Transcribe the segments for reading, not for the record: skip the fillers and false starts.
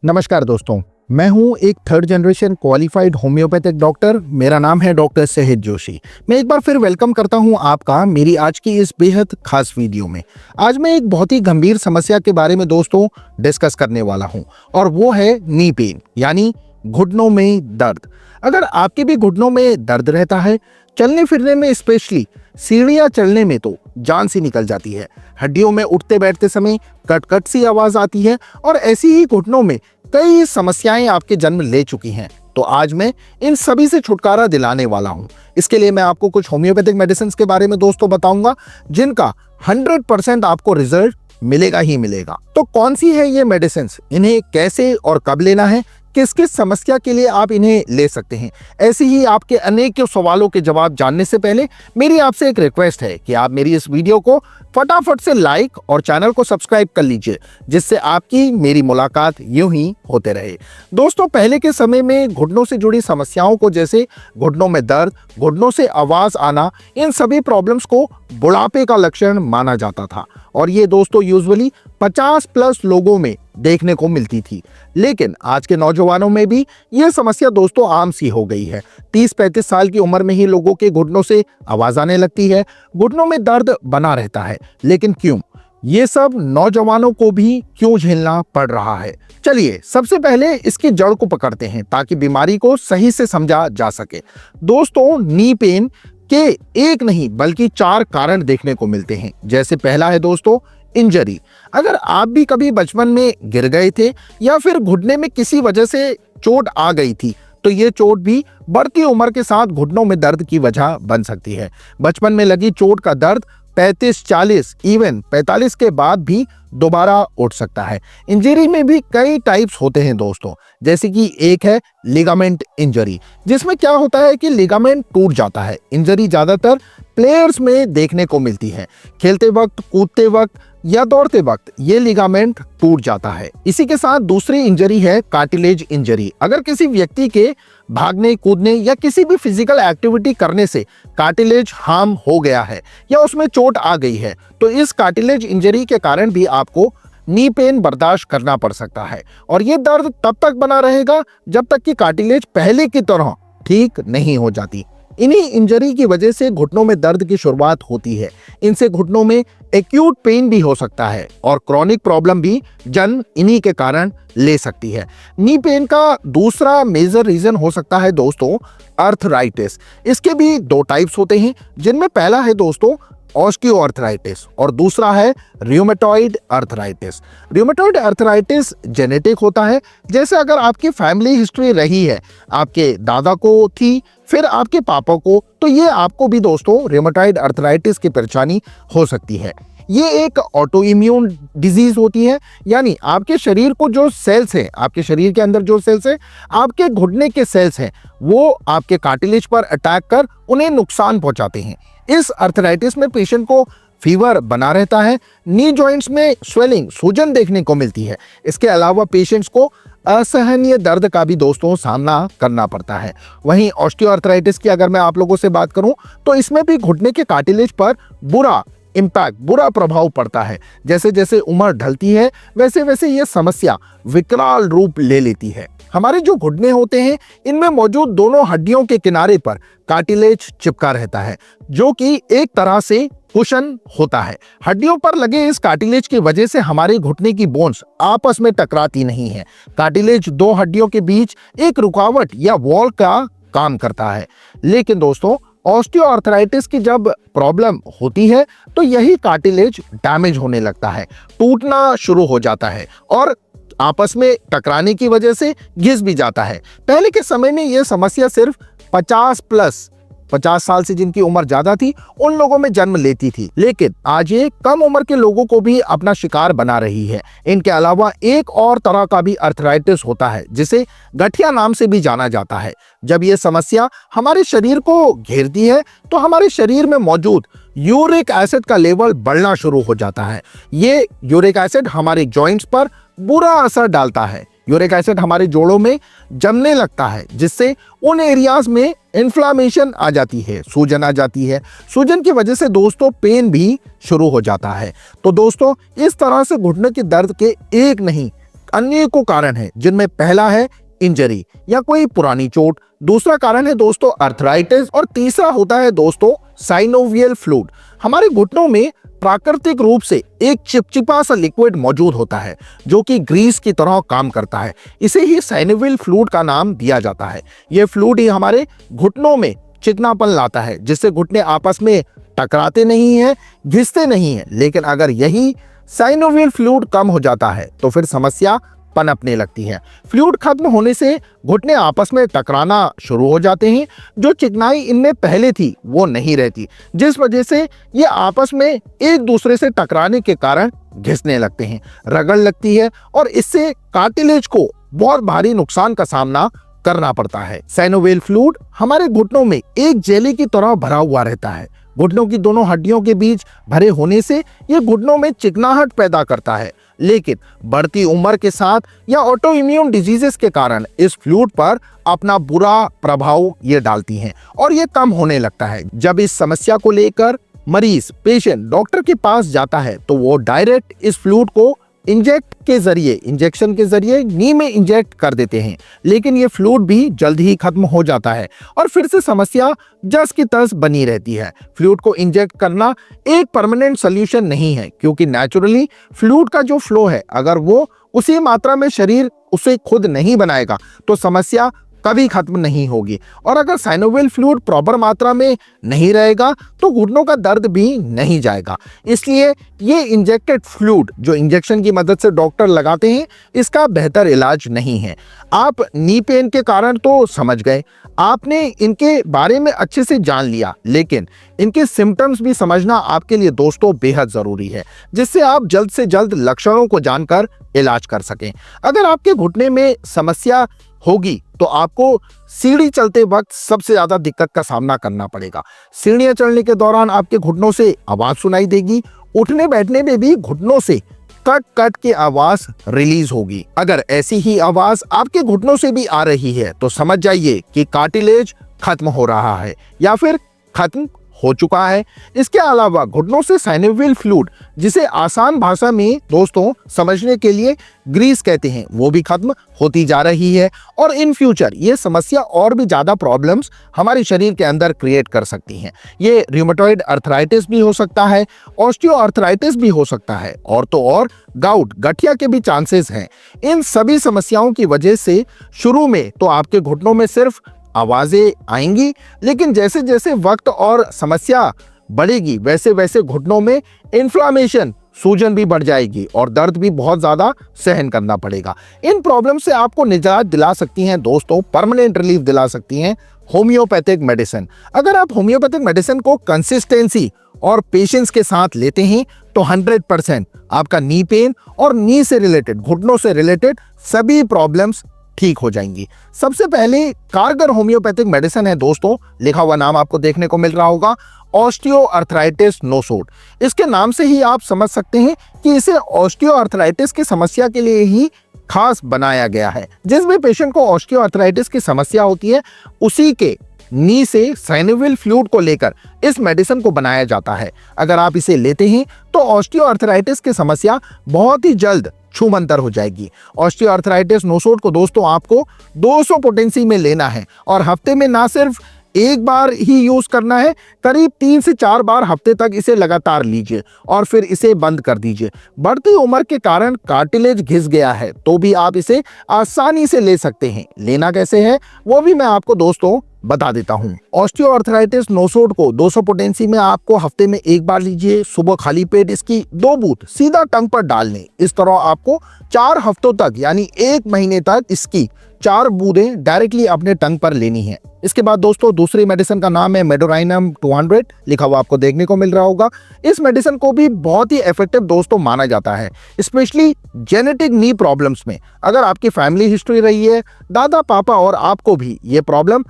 नमस्कार दोस्तों, मैं हूं एक third generation qualified homeopathic doctor. मेरा नाम है डॉक्टर सहज जोशी। मैं एक बार फिर वेलकम करता हूं आपका मेरी आज की इस बेहद खास वीडियो में। आज मैं एक बहुत ही गंभीर समस्या के बारे में दोस्तों डिस्कस करने वाला हूं और वो है नी पेन, यानी घुटनों में दर्द। अगर आपके भी घुटनों में दर्द रहता है, चलने फिरने में स्पेशली सीढ़ियां चढ़ने में तो जान सी निकल जाती है, हड्डियों में उठते बैठते समय कट कट सी आवाज आती है और ऐसी ही घुटनों में कई समस्याएं आपके जन्म ले चुकी हैं, तो आज मैं इन सभी से छुटकारा दिलाने वाला हूं। इसके लिए मैं आपको कुछ होम्योपैथिक मेडिसिन के बारे में दोस्तों बताऊंगा जिनका 100% आपको रिजल्ट मिलेगा ही मिलेगा। तो कौन सी है ये मेडिसिन, इन्हें कैसे और कब लेना है, किस किस समस्या के लिए आप इन्हें ले सकते हैं, ऐसे ही आपके अनेक सवालों के जवाब जानने से पहले मेरी आपसे एक रिक्वेस्ट है कि आप मेरी इस वीडियो को फटाफट से लाइक और चैनल को सब्सक्राइब कर लीजिए, जिससे आपकी मेरी मुलाकात यूं ही होते रहे। दोस्तों, पहले के समय में घुटनों से जुड़ी समस्याओं को, जैसे घुटनों में दर्द, घुटनों से आवाज आना, इन सभी प्रॉब्लम्स को बुढ़ापे का लक्षण माना जाता था और ये दोस्तों यूजुअली 50+ लोगों में देखने को मिलती थी। लेकिन आज के नौजवानों में भी यह समस्या दोस्तों आम सी हो गई है। 30-35 साल की उम्र में ही लोगों के घुटनों से आवाज आने लगती है, घुटनों में दर्द बना रहता है। लेकिन क्यों? ये सब नौजवानों को भी क्यों झेलना पड़ रहा है? चलिए सबसे पहले इसकी जड़ को पकड़ते हैं ताकि बीमारी को सही से समझा जा सके। दोस्तों, नी पेन के एक नहीं बल्कि 4 कारण देखने को मिलते हैं। जैसे पहला है दोस्तों इंजरी। अगर आप भी कभी बचपन में गिर गए थे या फिर घुटने में किसी वजह से चोट आ गई थी, तो ये चोट भी बढ़ती उम्र के साथ घुटनों में दर्द की वजह बन सकती है। बचपन में लगी चोट का दर्द 35, 40, इवन 45 के बाद भी दोबारा उठ सकता है। इंजरी में भी कई टाइप्स होते हैं दोस्तों, जैसे कि एक है लिगामेंट इंजरी, जिसमें क्या होता है कि लिगामेंट टूट जाता है। इंजरी ज्यादातर प्लेयर्स में देखने को मिलती है। खेलते वक्त, कूदते वक्त या दौड़ते वक्त ये लिगामेंट टूट जाता है। इसी के साथ दूसरी इंजरी है कार्टिलेज इंजरी। अगर किसी व्यक्ति के भागने, कूदने या किसी भी फिजिकल एक्टिविटी करने से कार्टिलेज हार्म हो गया है या उसमें चोट आ गई है, तो इस कार्टिलेज इंजरी के कारण भी आपको नी पेन बर्दाश्त करना पड़ सकता है और ये दर्द तब तक बना रहेगा जब तक कि कार्टिलेज पहले की तरह ठीक नहीं हो जाती। इन्हीं इंजरी की वजह से घुटनों में दर्द की शुरुआत होती है। इनसे घुटनों में एक्यूट पेन भी हो सकता है और क्रॉनिक प्रॉब्लम भी जन्म इन्हीं के कारण ले सकती है। नी पेन का दूसरा मेजर रीजन हो सकता है दोस्तों आर्थराइटिस। इसके भी 2 टाइप्स होते हैं, जिनमें पहला है दोस्तों ऑस्टियोआर्थराइटिस और दूसरा है रियोमेटॉइड आर्थराइटिस। रियोमेटॉइड आर्थराइटिस जेनेटिक होता है। जैसे अगर आपकी फैमिली हिस्ट्री रही है, आपके दादा को थी, फिर आपके पापा को, तो ये आपको भी दोस्तों रियोमेटॉइड आर्थराइटिस की परेशानी हो सकती है। ये एक ऑटो इम्यून डिजीज होती है, यानी आपके शरीर को जो सेल्स हैं, आपके शरीर के अंदर जो सेल्स हैं, आपके घुटने के सेल्स हैं, वो आपके कार्टिलेज पर अटैक कर उन्हें नुकसान पहुंचाते हैं। इस आर्थराइटिस में पेशेंट को फीवर बना रहता है, नी जॉइंट्स में स्वेलिंग, सूजन देखने को मिलती है। इसके अलावा पेशेंट्स को असहनीय दर्द का भी दोस्तों सामना करना पड़ता है। वहीं ऑस्टियोआर्थराइटिस की अगर मैं आप लोगों से बात करूं, तो इसमें भी घुटने के कार्टिलेज पर बुरा प्रभाव पड़ता है। जैसे जैसे उम्र ढलती है, वैसे वैसे ये समस्या विकराल रूप ले लेती है। हमारे जो घुटने होते हैं, इनमें मौजूद दोनों हड्डियों के किनारे पर कार्टिलेज चिपका रहता है, जो कि एक तरह से कुशन होता है। हड्डियों पर लगे इस कार्टिलेज की वजह से हमारे घुटने की बोन्स आपस में टकराती नहीं है। कार्टिलेज 2 हड्डियों के बीच एक रुकावट या वॉल का काम करता है। लेकिन दोस्तों, ऑस्टियोआर्थराइटिस की जब प्रॉब्लम होती है, तो यही कार्टिलेज डैमेज होने लगता है, टूटना शुरू हो जाता है और आपस में टकराने की वजह से घिस भी जाता है। पहले के समय में यह समस्या सिर्फ 50 साल से जिनकी उम्र ज्यादा थी, उन लोगों में जन्म लेती थी, लेकिन आज ये कम उम्र के लोगों को भी अपना शिकार बना रही है। इनके अलावा एक और तरह का भी आर्थराइटिस होता है, जिसे गठिया नाम से भी जाना जाता है। जब ये समस्या हमारे शरीर को घेरती है, तो हमारे शरीर में मौजूद यूरिक एसिड का लेवल बढ़ना शुरू हो जाता है। ये यूरिक एसिड हमारे जॉइंट्स पर बुरा असर डालता है। यूरिक एसिड हमारे जोड़ों में जमने लगता है, जिससे उन एरियाज में इन्फ्लामेशन आ जाती है, सूजन आ जाती है। सूजन की वजह से दोस्तों पेन भी शुरू हो जाता है। तो दोस्तों, इस तरह से घुटने के दर्द के एक नहीं अनेकों कारण हैं, जिनमें पहला है इंजरी या कोई पुरानी चोट, दूसरा कारण है दोस्तों अर्थराइटिस, और तीसरा होता है दोस्तों साइनोवियल फ्लूइड। हमारे घुटनों में प्राकृतिक रूप से एक चिपचिपा सा लिक्विड मौजूद होता है जो कि ग्रीस की तरह काम करता है। इसे ही साइनोवियल फ्लूइड का नाम दिया जाता है। यह फ्लूइड ही हमारे घुटनों में चिकनापन लाता है, जिससे घुटने आपस में टकराते नहीं हैं, घिसते नहीं हैं। लेकिन अगर यही साइनोवियल फ्लूइड कम हो जाता है तो फिर समस्या पनपने लगती है। फ्लूइड खत्म होने से घुटने आपस में टकराना शुरू हो जाते हैं। जो चिकनाई इनमें पहले थी वो नहीं रहती, जिस वजह से ये आपस में एक दूसरे से टकराने के कारण घिसने लगते हैं, रगड़ लगती है, और इससे कार्टिलेज को बहुत भारी नुकसान का सामना करना पड़ता है। साइनोवियल फ्लूइड हमारे घुटनों में एक जेली की तरह भरा हुआ रहता है। घुटनों की दोनों हड्डियों के बीच भरे होने से यह घुटनों में चिकनाहट पैदा करता है। लेकिन बढ़ती उम्र के साथ या ऑटो इम्यून डिजीजेस के कारण इस फ्लूइड पर अपना बुरा प्रभाव ये डालती हैं और ये कम होने लगता है। जब इस समस्या को लेकर मरीज पेशेंट डॉक्टर के पास जाता है तो वो डायरेक्ट इस फ्लूइड को इंजेक्शन के जरिए नी में इंजेक्ट कर देते हैं। लेकिन ये फ्लूइड भी जल्द ही खत्म हो जाता है और फिर से समस्या जस की तस बनी रहती है। फ्लूइड को इंजेक्ट करना एक परमानेंट सोल्यूशन नहीं है, क्योंकि नेचुरली फ्लूइड का जो फ्लो है, अगर वो उसी मात्रा में शरीर उसे खुद नहीं बनाएगा तो समस्या कभी खत्म नहीं होगी। और अगर साइनोवियल फ्लूइड प्रॉपर मात्रा में नहीं रहेगा तो घुटनों का दर्द भी नहीं जाएगा। इसलिए ये इंजेक्टेड फ्लूइड जो इंजेक्शन की मदद से डॉक्टर लगाते हैं, इसका बेहतर इलाज नहीं है। आप नी पेन के कारण तो समझ गए, आपने इनके बारे में अच्छे से जान लिया, लेकिन इनके सिम्टम्स भी समझना आपके लिए दोस्तों बेहद जरूरी है, जिससे आप जल्द से जल्द लक्षणों को जानकर इलाज कर सकें। अगर आपके घुटने में समस्या होगी तो आपको सीढ़ी चलते वक्त सबसे ज्यादा दिक्कत का सामना करना पड़ेगा। सीढ़ियां चढ़ने के दौरान आपके घुटनों से आवाज सुनाई देगी, उठने बैठने में भी घुटनों से कट कट की आवाज रिलीज होगी। अगर ऐसी ही आवाज आपके घुटनों से भी आ रही है तो समझ जाइए कि कार्टिलेज खत्म हो रहा है या फिर खत्म हो चुका है। इसके अलावा घुटनों से साइनोवियल फ्लूइड, जिसे आसान भाषा में दोस्तों समझने के लिए ग्रीस कहते हैं, वो भी खत्म होती जा रही है और इन फ्यूचर ये समस्या और भी ज्यादा प्रॉब्लम्स हमारे शरीर के अंदर क्रिएट कर सकती हैं। ये रूमेटॉइड अर्थराइटिस भी हो सकता है, ऑस्टियोआर्थराइटिस भी हो सकता है, और तो और गाउट गठिया के भी चांसेस हैं। इन सभी समस्याओं की वजह से शुरू में तो आपके घुटनों में सिर्फ आवाजें आएंगी, लेकिन जैसे जैसे वक्त और समस्या बढ़ेगी वैसे वैसे घुटनों में इन्फ्लामेशन, सूजन भी बढ़ जाएगी और दर्द भी बहुत ज्यादा सहन करना पड़ेगा। इन प्रॉब्लम से आपको निजात दिला सकती हैं दोस्तों, परमानेंट रिलीफ दिला सकती हैं होम्योपैथिक मेडिसिन। अगर आप होम्योपैथिक मेडिसिन को कंसिस्टेंसी और पेशेंस के साथ लेते हैं तो 100% आपका नी पेन और नी से रिलेटेड, घुटनों से रिलेटेड सभी प्रॉब्लम्स ठीक हो जाएंगी। सबसे पहले कारगर होम्योपैथिक मेडिसिन है दोस्तों, लिखा हुआ नाम आपको देखने को मिल रहा होगा, ऑस्टियोआर्थराइटिस नोसोड। इसके नाम से ही आप समझ सकते हैं कि इसे ऑस्टियोआर्थराइटिस की समस्या के लिए ही खास बनाया गया है। जिस भी पेशेंट को ऑस्टियोआर्थराइटिस की समस्या होती है उसी के नी से साइनोवियल फ्लूइड को लेकर इस मेडिसिन को बनाया जाता है। अगर आप इसे लेते हैं तो ऑस्टियोआर्थराइटिस की समस्या बहुत ही जल्द छूमंतर हो जाएगी। ऑस्टियोआर्थराइटिस नोसोड को दोस्तों आपको 200 पोटेंसी में लेना है और हफ्ते में ना सिर्फ एक बार ही यूज करना है, करीब 3 से 4 बार हफ्ते तक इसे लगातार लीजिए और फिर इसे बंद कर दीजिए। बढ़ती उम्र के कारण कार्टिलेज घिस गया है तो भी आप इसे आसानी से ले सकते हैं। लेना कैसे है वो भी मैं आपको दोस्तों बता देता हूं। ऑस्टियोआर्थराइटिस नोसोड को 200 पोटेंसी में आपको हफ्ते में एक बार लीजिए। सुबह खाली पेट इसकी 2 बूंद सीधा टंग पर डाल लें। इस तरह आपको 4 हफ्तों तक यानी 1 महीने तक इसकी 4 बूंदें डायरेक्टली अपने टंग पर लेनी है। इसके बाद दोस्तों दूसरी मेडिसिन का नाम है मेडोराइनम 200, लिखा हुआ आपको देखने को मिल रहा होगा। इस मेडिसिन को भी बहुत ही इफेक्टिव दोस्तों माना जाता है, स्पेशली जेनेटिक नी प्रॉब्लम्स में। अगर आपकी फैमिली हिस्ट्री रही है, दादा पापा और आपको भी ये प्रॉब्लम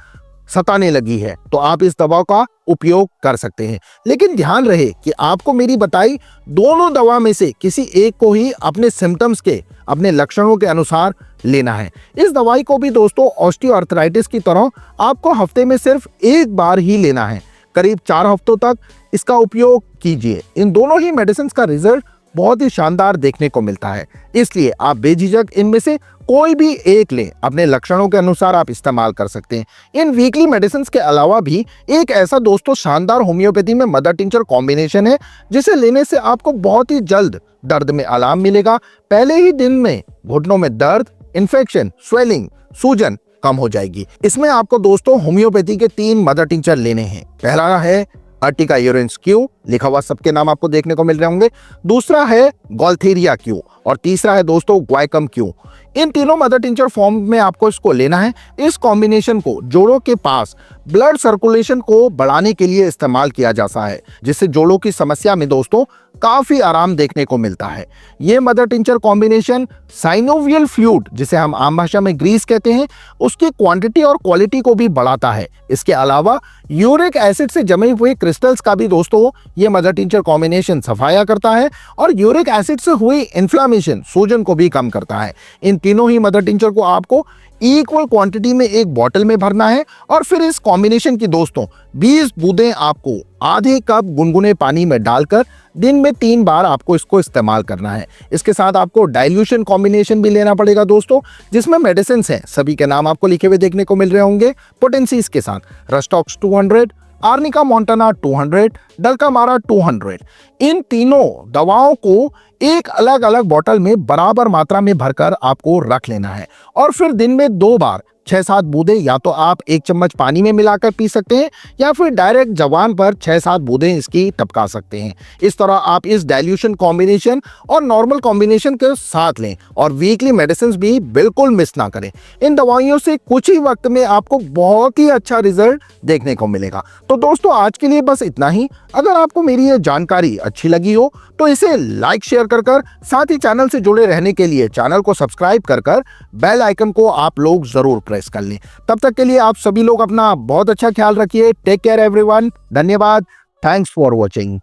सताने लगी है तो आप इस दवा का उपयोग कर सकते हैं। लेकिन ध्यान रहे कि आपको मेरी बताई दोनों दवा में से किसी एक को ही अपने सिम्टम्स के, अपने लक्षणों के अनुसार लेना है। इस दवाई को भी दोस्तों ऑस्टियोआर्थराइटिस की तरह आपको हफ्ते में सिर्फ एक बार ही लेना है। करीब 4 हफ्तों तक इसका उपयोग कीजिए। इन दोनों ही मेडिसिन का रिजल्ट बहुत ही शानदार देखने को मिलता है। इसलिए आप बेझिझक इनमें से कोई भी एक लें, अपने लक्षणों के अनुसार आप इस्तेमाल कर सकते हैं। इन वीकली मेडिसिन के अलावा भी एक ऐसा दोस्तों शानदार होम्योपैथी में मदर टिंचर कॉम्बिनेशन है, जिसे लेने से आपको बहुत ही जल्द दर्द में आराम मिलेगा। पहले ही दिन में घुटनों में दर्द, इन्फेक्शन, स्वेलिंग, सूजन कम हो जाएगी। इसमें आपको दोस्तों होम्योपैथी के 3 मदर टिंचर लेने हैं। पहला है अर्टिका यूरेंस क्यू, लिखा हुआ सबके नाम आपको देखने को मिल रहे होंगे। दूसरा है गॉल्थेरिया क्यू और तीसरा है दोस्तों ग्वाइकम क्यू। इन तीनों मदर टिंचर फॉर्म में आपको इसको लेना है। इस कॉम्बिनेशन को जोड़ों के पास ब्लड सर्कुलेशन को बढ़ाने के लिए इस्तेमाल किया जाता है, जिससे जोड़ों की समस्या में दोस्तों काफी आराम देखने को मिलता है। ये mother tincture combination synovial fluid, जिसे हम आम भाषा में ग्रीस कहते हैं, उसकी क्वांटिटी और क्वालिटी को भी बढ़ाता है। इसके अलावा यूरिक एसिड से जमे हुए क्रिस्टल्स का भी दोस्तों ये मदर टिंचर कॉम्बिनेशन सफाया करता है और यूरिक एसिड से हुई इन्फ्लामेशन, सूजन को भी कम करता है। इन तीनों ही मदर टिंचर को आपको इक्वल क्वांटिटी में एक बॉटल में भरना है और फिर इस कॉम्बिनेशन की दोस्तों 20 बूंदें आपको आधे कप गुनगुने पानी में डालकर दिन में 3 बार आपको इसको इस्तेमाल करना है। इसके साथ आपको डाइल्यूशन कॉम्बिनेशन भी लेना पड़ेगा दोस्तों, जिसमें मेडिसिन हैं, सभी के नाम आपको लिखे हुए देखने को मिल रहे होंगे। पोटेंसीज के साथ रस्टॉक्स 200, आर्निका मोंटाना 200, डल्कामारा 200। इन तीनों दवाओं को एक अलग अलग बोतल में बराबर मात्रा में भरकर आपको रख लेना है और फिर दिन में 2 बार 6-7 बूंदें या तो आप 1 चम्मच पानी में मिलाकर पी सकते हैं या फिर डायरेक्ट जबान पर 6-7 बूंदें इसकी टपका सकते हैं। इस तरह आप इस डाइल्यूशन कॉम्बिनेशन और नॉर्मल कॉम्बिनेशन के साथ लें और वीकली मेडिसिन भी बिल्कुल मिस ना करें। इन दवाइयों से कुछ ही वक्त में आपको बहुत ही अच्छा रिजल्ट देखने को मिलेगा। तो दोस्तों आज के लिए बस इतना ही। अगर आपको मेरी ये जानकारी अच्छी लगी हो तो इसे लाइक शेयर कर साथ ही चैनल से जुड़े रहने के लिए चैनल को सब्सक्राइब कर बेल आइकन को आप लोग जरूर प्रेस कर लें। तब तक के लिए आप सभी लोग अपना बहुत अच्छा ख्याल रखिए। Take care everyone. धन्यवाद। Thanks for watching.